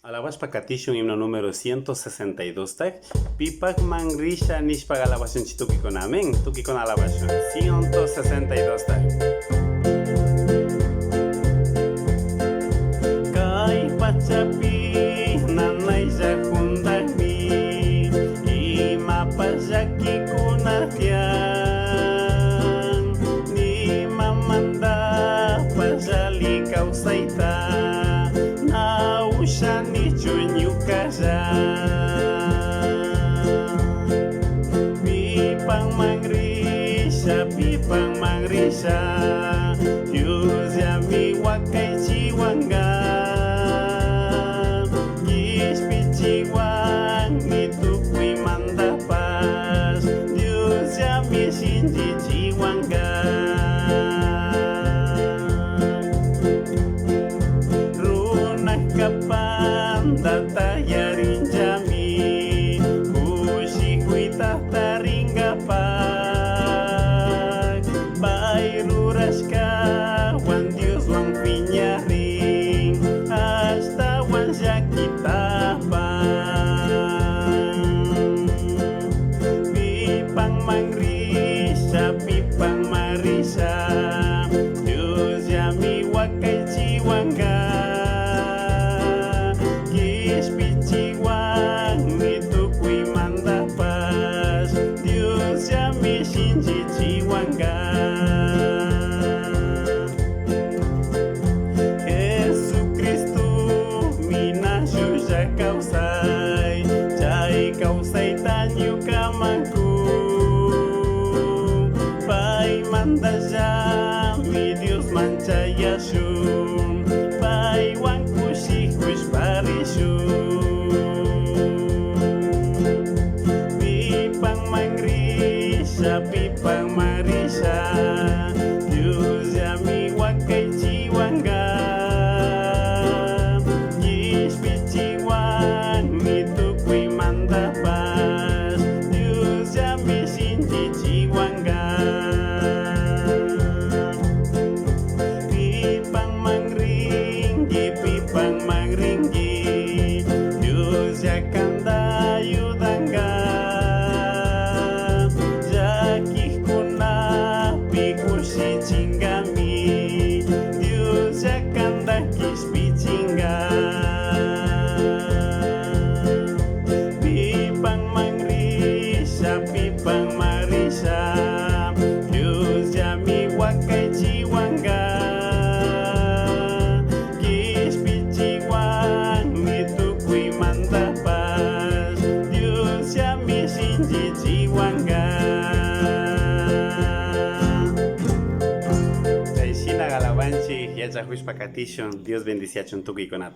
Alabashpa Katishun himno número 162 tak Pipak Mangrisha Nishpag alabashun chituki con amén Tuki con alabashun 162 tak Kai pachapi nanay jakundagmi Ima pajaki kunatian Ni mamanda pajali kausaita Shani chunyu kaza Pipang mangrisha Yuzya mi wakai chiwanga Gishpi chiwang itu kui mandapas Yuzya mi shinji chiwanga Kapan tata yarin jami Kushi kuita taringa pag Bairu raska wan Dios wan pinyaring Hasta wan syakita pang Pipang marisa Dios yami wakai chiwanga Kausay tanyo kamangku Pai manda mi Dios mancaya shun Pai wan kushikush parishun Pipang marisa Dios yami wakai chiwanga Gishpi chiwang itu kui mandapas Dios yami shinji chiwanga Pipang mangringgi Dios yakanda yudanga Jakih kuna pikushi chingami Dios yakanda kishpi chinga Pipang marisa Dios yami wakai chiwanga Gishpi chiwang itu kui mandapas Dios yami shinji chiwanga Taishina galabanchi yacha huishpa katishun Dios bendicia chuntuki konata